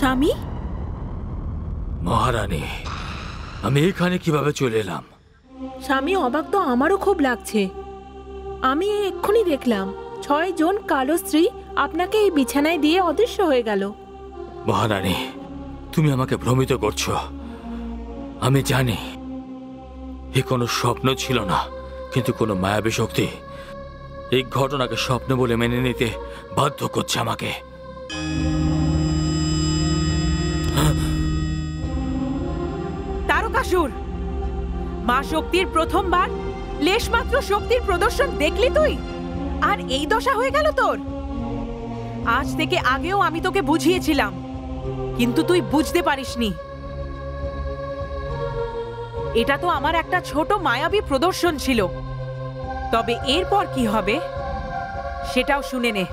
স্বামী, মহারানী, আমি এখানে কিভাবে চলে এলাম? স্বামী, অবাক তো আমারও খুব লাগছে। আমি এক্ষুনি দেখলাম 6 জন কালো স্ত্রী আপনাকে এই বিছানায় দিয়ে অদৃশ্য হয়ে গেল। মহারানী, তুমি আমাকে ভ্রমিত করছো। আমি জানি এ কোনো স্বপ্ন ছিল না, কিন্তু কোনো মায়াবী শক্তি এই ঘটনাকে স্বপ্ন বলে মেনে নিতে বাধ্য করছে আমাকে। তারকাসুর, মা শক্তির প্রথমবার লেশমাত্র শক্তির প্রদর্শন দেখলি তুই, আর এই দশা হয়ে গেল তোর। আজ থেকে আগেও আমি তোকে বুঝিয়েছিলাম, কিন্তু তুই বুঝতে পারিসনি। এটা তো আমার একটা ছোট মায়াবী প্রদর্শন ছিল, তবে এরপর কি হবে সেটাও শুনে নে।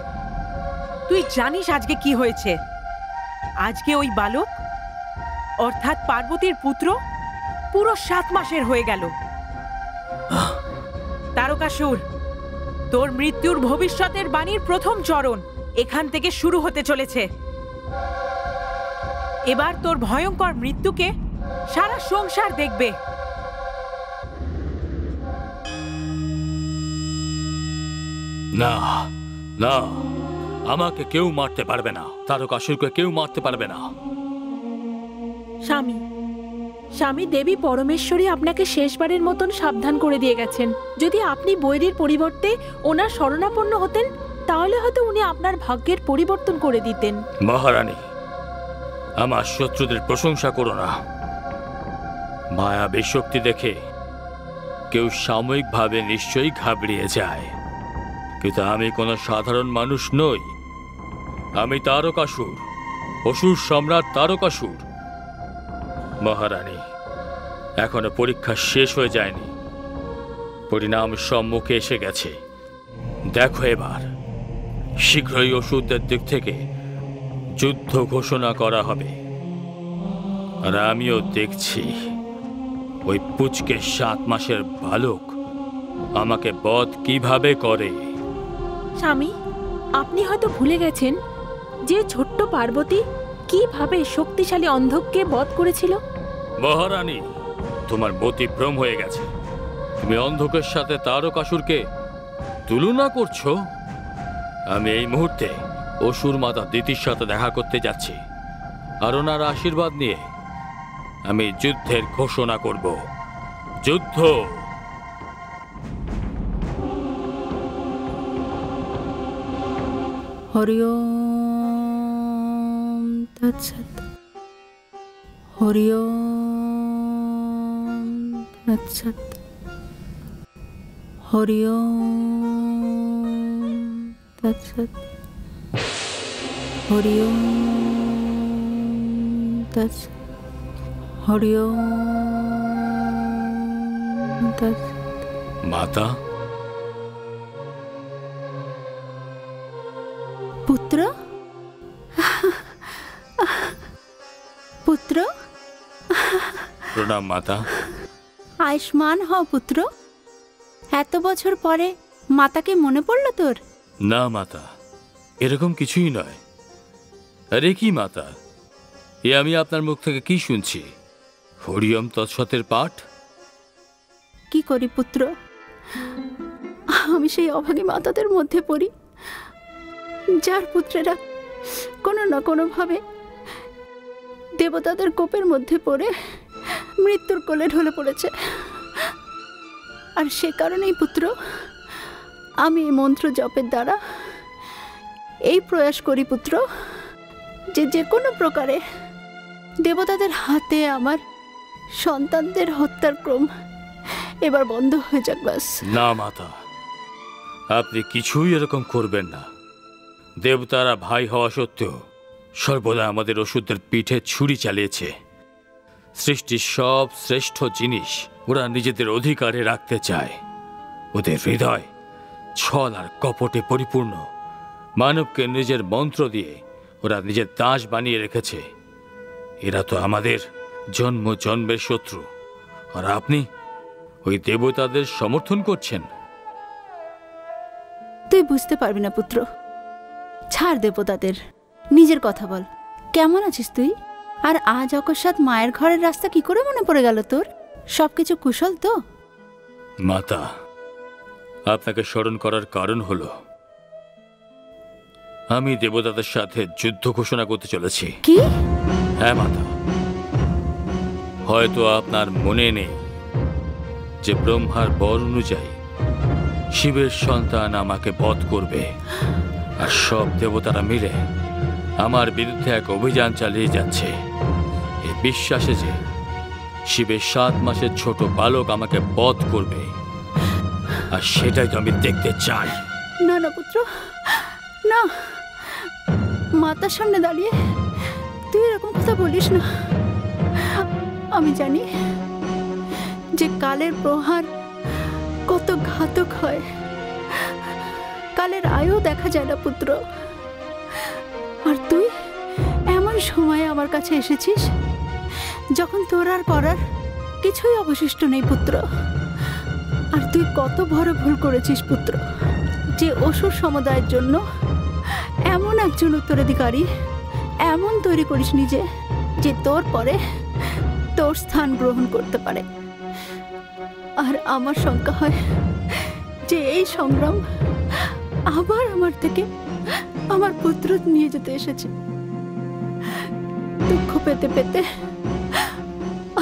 তুই জানিস আজকে কি হয়েছে? আজকে ওই বালক অর্থাৎ পার্বতীর পুত্র পুরো 7 মাসের হয়ে গেল। তারকাসুর, তোর মৃত্যুর ভবিষ্যতের বাণীর প্রথম চরণ এখান থেকে শুরু হতে চলেছে। এবার তোর ভয়ঙ্কর মৃত্যুকে সারা সংসার দেখবে। না না, আমাকে কেউ মারতে পারবে না, তারকাসুরকে কেউ মারতে পারবে না। স্বামী, স্বামী, দেবী পরমেশ্বরী আপনাকে শেষবারের মতন সাবধান করে দিয়ে গেছেন। যদি আপনি বৈরীর পরিবর্তে ওনার শরণাপন্ন হতেন, তাহলে হয়তো উনি আপনার ভাগ্যের পরিবর্তন করে দিতেন। মহারানী, আমার শত্রুদের প্রশংসা করো না। মায়াবী শক্তি দেখে কেউ সাময়িকভাবে নিশ্চয়ই ঘাবড়িয়ে যায়, কিন্তু আমি কোনো সাধারণ মানুষ নই। আমি তারকাসুর, অসুর সম্রাট তারকাসুর। মহারানী, এখনো পরীক্ষা শেষ হয়ে যায়নি, পরিণাম সম্মুখে এসে গেছে। দেখো, এবার শীঘ্রই অসুরদের দিক থেকে যুদ্ধ ঘোষণা করা হবে, আর আমিও দেখছি ওই পুচকে 7 মাসের বালক আমাকে বধ কিভাবে করে। স্বামী, আপনি হয়তো ভুলে গেছেন যে ছোট্ট পার্বতী কিভাবে শক্তিশালী অন্ধককে বধ করেছিল। মহারানী, তোমার মতিভ্রম হয়ে গেছে। তুমি অন্ধকের সাথে তারকাসুরকে তুলনা করছো। আমি এই মুহূর্তে অসুর মাতা দিতির সাথে দেখা করতে যাচ্ছি, আর ওনার আশীর্বাদ নিয়ে আমি যুদ্ধের ঘোষণা করব। যুদ্ধ। হরি ওম তৎসৎ। হরি ওম তৎসৎ। হরি ওম তৎসৎ। হরি ওম তৎসৎ। হরি ওম তৎসৎ। মাতা, পুত্র, পুত্র, প্রণাম মাতা। আয়ুষ্মান হও পুত্র। এত বছর পরে মাতাকে মনে পড়লো তোর? না মাতা, এরকম কিছুই নয়। আরে কি মাতা, এ আমি আপনার মুখ থেকে কি শুনছি? হরিওম তৎসতের পাঠ? কি করি পুত্র, আমি সেই অভাগী মাতাদের মধ্যে পড়ি, যার পুত্রেরা কোনো না কোনোভাবে দেবতাদের কোপের মধ্যে পড়ে মৃত্যুর কোলে ঢলে পড়েছে। আর সে কারণেই পুত্র, আমি এই মন্ত্র জপের দ্বারা এই প্রয়াস করি পুত্র, যে যে কোনো প্রকারে দেবতাদের হাতে আমার সন্তানদের হত্যার ক্রম এবার বন্ধ হয়ে যাক বাস। না মাতা, আপনি কিছুই এরকম করবেন না। দেবতারা ভাই হওয়া সত্ত্বেও সর্বদা আমাদের অসুরদের পিঠে ছুরি চালিয়েছে। সৃষ্টির সব শ্রেষ্ঠ জিনিস ওরা নিজেদের অধিকারে রাখতে চায়। ওদের হৃদয় ছল আর কপটে পরিপূর্ণ। মানবকে নিজের মন্ত্র দিয়ে ওরা নিজের দাস বানিয়ে রেখেছে। এরা তো আমাদের জন্ম জন্মের শত্রু, আর আপনি ওই দেবতাদের সমর্থন করছেন। তুই বুঝতে পারবি না পুত্র, ছাড় দেবতাদের, নিজের কথা বল। কেমন আছিস তুই? আর আজ অকস্মাৎ মায়ের ঘরের রাস্তা কি করে মনে পড়ে গেল তোর? সবকিছু কুশল তো? মাতা, আপনাকে স্মরণ করার কারণ হলো আমি দেবতাদের সাথে যুদ্ধ ঘোষণা করতে চলেছি। কি? হ্যাঁ মাতা, হয়তো আপনার মনে নেই যে ব্রহ্মার বর অনুযায়ী শিবের সন্তান আমাকে বধ করবে, আর সব দেবতারা মিলে আমার বিরুদ্ধে এক অভিযান চালিয়ে যাচ্ছে এই বিশ্বাসে যে শিবের 7 মাসের ছোট বালক আমাকে বধ করবে। আর সেটাই তো আমি দেখতে চাই। না না পুত্র, না, মাতার সামনে দাঁড়িয়ে তুই এরকম কথা বলিস না। আমি জানি যে কালের প্রহার কত ঘাতক হয়। কালের আয়ু দেখা যায় না পুত্র। আর তুই এমন সময়ে আমার কাছে এসেছিস যখন তোর আর করার কিছুই অবশিষ্ট নেই পুত্র। আর তুই কত বড় ভুল করেছিস পুত্র, যে অসুর সমুদায়ের জন্য এমন একজন উত্তরাধিকারী এমন তৈরি করিস নিজে যে তোর পরে তোর স্থান গ্রহণ করতে পারে। আর আমার শঙ্কা হয় যে এই সংগ্রাম আবার আমার থেকে আমার পুত্র নিয়ে যেতে এসেছে। দুঃখ পেতে পেতে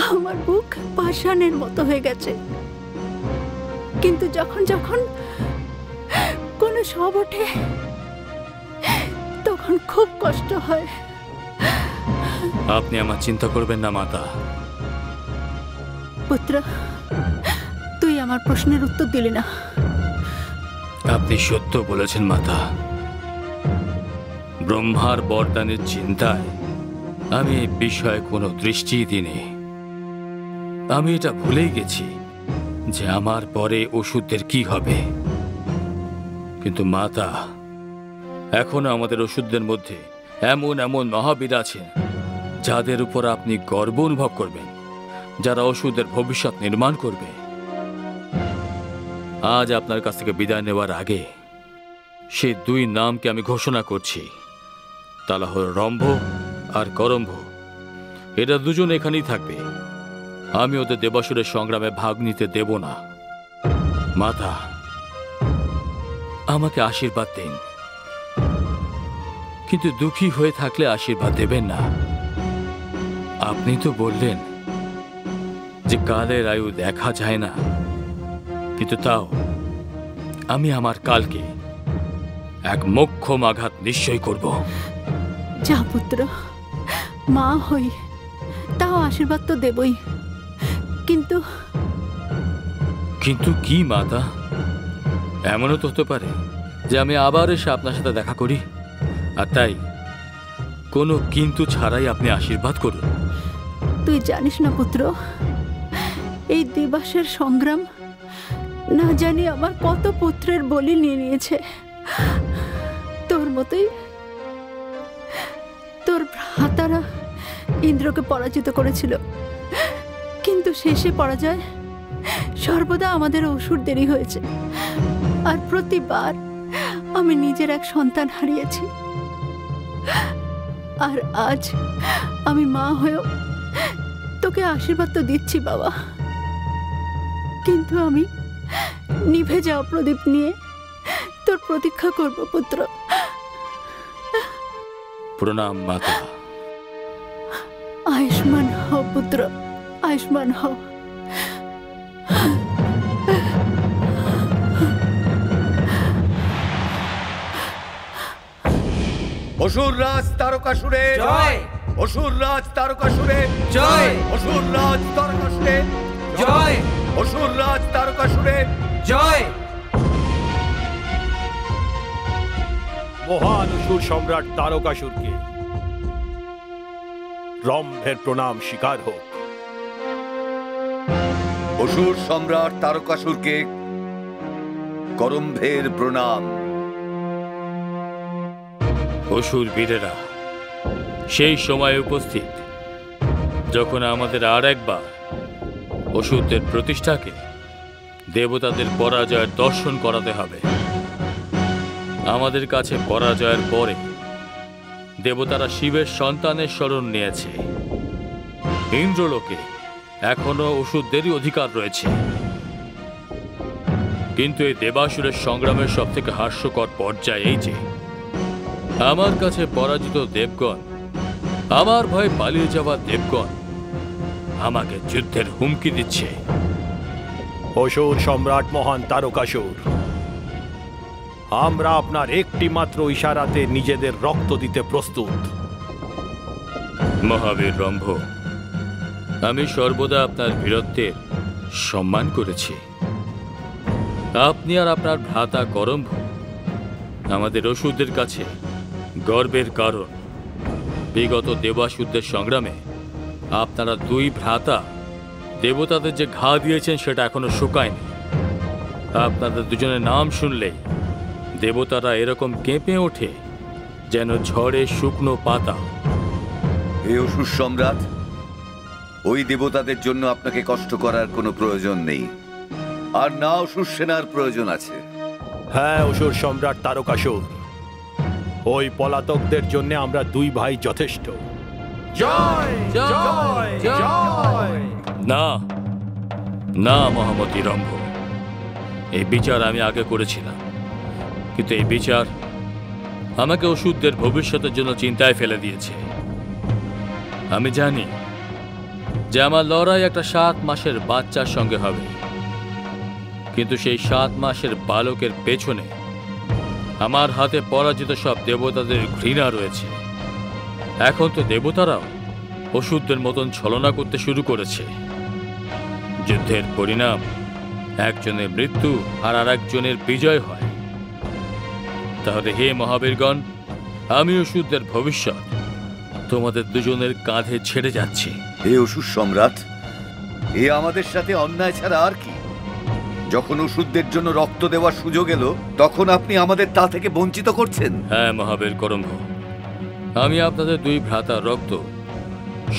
আমার বুক পাষাণের মতো হয়ে গেছে। কিন্তু যখন যখন কোনো সব ওঠে তখন খুব কষ্ট হয়। আপনি আমার চিন্তা করবেন না মাতা। পুত্র, তুই আমার প্রশ্নের উত্তর দিলি না। আপনি সত্য বলেছেন মাতা। ব্রহ্মার বরদানের চিন্তায় আমি এই বিষয়ে কোনো দৃষ্টিই দিইনি। আমি এটা ভুলেই গেছি যে আমার পরে ওষুধের কি হবে। কিন্তু মাতা, এখনো আমাদের ওষুধদের মধ্যে এমন এমন মহাবীর আছেন যাদের উপর আপনি গর্ব অনুভব করবেন, যারা ওষুধের ভবিষ্যৎ নির্মাণ করবে। আজ আপনার কাছ থেকে বিদায় নেওয়ার আগে সেই 2 নামকে আমি ঘোষণা করছি। তারা হল রম্ভ আর করম্ভ। এরা দুজন এখানেই থাকবে। আমি ওদের দেবাসুরের সংগ্রামে ভাগ নিতে দেব না। মাতা, আমাকে আশীর্বাদ দিন, কিন্তু দুঃখী হয়ে থাকলে আশীর্বাদ দেবেন না। আপনি তো বললেন যে কালের আয়ু দেখা যায় না, কিন্তু তাও আমি আমার কালকে এক মোক্ষম আঘাত নিশ্চয় করব। যা পুত্র, মা হই তাও আশীর্বাদ তো দেবই। কিন্তু কিন্তু কি মাতা? এমনও তো হতে পারে যে আমি আবার এসে আপনার সাথে দেখা করি, আর তাই কোনো কিন্তু ছাড়াই আপনি আশীর্বাদ করুন। তুই জানিস না পুত্র, এই দিবসের সংগ্রাম না জানি আমার কত পুত্রের বলি নিয়ে নিয়েছে। তোর মতোই তোর ভ্রাতারা ইন্দ্রকে পরাজিত করেছিল, কিন্তু শেষে পরাজয় সর্বদা আমাদের অসুরদেরই হয়েছে। আর প্রতিবার আমি নিজের এক সন্তান হারিয়েছি। আর আজ আমি মা হয়েও তোকে আশীর্বাদ তো দিচ্ছি বাবা, কিন্তু আমি নিভে যাওয়া প্রদীপ নিয়ে তোর প্রতীক্ষা করব পুত্র। প্রণাম মাতা। আয়ুষ্মান হও পুত্র, আয়ুষ্মান হও। অসুর রাজ তারকাসুরে জয়, অসুর রাজ তারকাসুরে জয়, অসুর রাজ তারকাসুরে জয়, অসুর রাজ তারকাসুরে জয়। মহান অসুর সম্রাট তারকাসুরকে রম্ভের প্রণাম স্বীকার হোক। অসুর সম্রাট তারকাসুরকে করম্ভের প্রণাম। অসুর বীরেরা সেই সময় উপস্থিত যখন আমাদের আর একবার অসুরদের প্রতিষ্ঠাকে দেবতাদের পরাজয়ের দর্শন করাতে হবে। আমাদের কাছে পরাজয়ের পরে দেবতারা শিবের সন্তানের শরণ নিয়েছে। ইন্দ্রলোকে এখনো ওষুধদেরই অধিকার রয়েছে। কিন্তু এই দেবাসুরের সংগ্রামের সব থেকে হাস্যকর পর্যায়ে এই যে আমার কাছে পরাজিত দেবগণ, আমার ভয়ে পালিয়ে যাওয়া দেবগণ আমাকে যুদ্ধের হুমকি দিচ্ছে। অসুর সম্রাট মহান তারকাসুর, আমরা আপনার একটি মাত্র ইশারাতে নিজেদের রক্ত দিতে প্রস্তুত। মহাবীর রম্ভ, আমি সর্বদা আপনার বীরত্বের সম্মান করেছি। আপনি আর আপনার ভ্রাতা করম্ভ আমাদের অসুরদের কাছে গর্বের কারণ। বিগত দেবাসুরদের সংগ্রামে আপনারা দুই ভ্রাতা দেবতাদের যে ঘা দিয়েছেন সেটা এখনো শুকায়নি। আপনাদের দুজনের নাম শুনলে দেবতারা এরকম কেঁপে ওঠে যেন ঝড়ে শুকনো পাতা। হে অসুর সম্রাট, ওই দেবতাদের জন্য আপনাকে কষ্ট করার কোনো প্রয়োজন নেই, আর না অসুর সেনার প্রয়োজন আছে। হ্যাঁ অসুর সম্রাট তারকাসুর, ওই পলাতকদের জন্য আমরা দুই ভাই যথেষ্ট। জয় জয় জয়। না না মহামতি রম্ভ, এই বিচার আমি আগে করেছিলাম, কিন্তু এই বিচার আমাকে অসুরদের ভবিষ্যতের জন্য চিন্তায় ফেলে দিয়েছে। আমি জানি যে আমার লড়াই একটা 7 মাসের বাচ্চার সঙ্গে হবে, কিন্তু সেই 7 মাসের বালকের পেছনে আমার হাতে পরাজিত সব দেবতাদের ঘৃণা রয়েছে। এখন তো দেবতারাও অসুরদের মতন ছলনা করতে শুরু করেছে। যুদ্ধের পরিণাম একজনের মৃত্যু আর আরেকজনের বিজয় হয়। তাহলে হে মহাবীরগণ, আমি অসুরদের ভবিষ্যৎ তোমাদের দুজনের কাঁধে ছেড়ে যাচ্ছি। হে অসুর সম্রাট, এ আমাদের সাথে অন্যায় ছাড়া আর কি? যখন অসুরদের জন্য রক্ত দেওয়ার সুযোগ এলো, তখন আপনি আমাদের তা থেকে বঞ্চিত করছেন। হ্যাঁ মহাবীর করম্ভ, আমি আপনাদের দুই ভ্রাতার রক্ত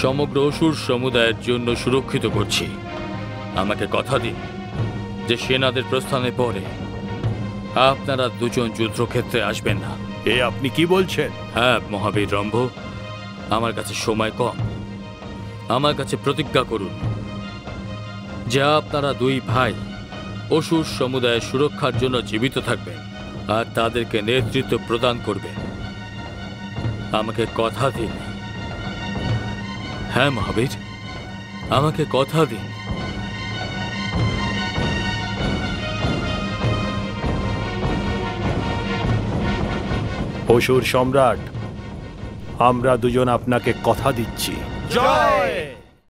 সমগ্র অসুর সমুদায়ের জন্য সুরক্ষিত করছি। আমাকে কথা দিন যে সেনাদের প্রস্থানের পরে আপনারা দুজন যুদ্ধক্ষেত্রে আসবেন না। এ আপনি কি বলছেন? হ্যাঁ মহাবীর রম্ভ, আমার কাছে সময় কম। আমার কাছে প্রতিজ্ঞা করুন যে আপনারা দুই ভাই অসুর সমুদায়ের সুরক্ষার জন্য জীবিত থাকবেন আর তাদেরকে নেতৃত্ব প্রদান করবেন। আমাকে কথা দিন। হ্যাঁ মহাবীর, আমাকে কথা দিন। অসুর সম্রাট, আমরা দুজন আপনাকে কথা দিচ্ছি। জয়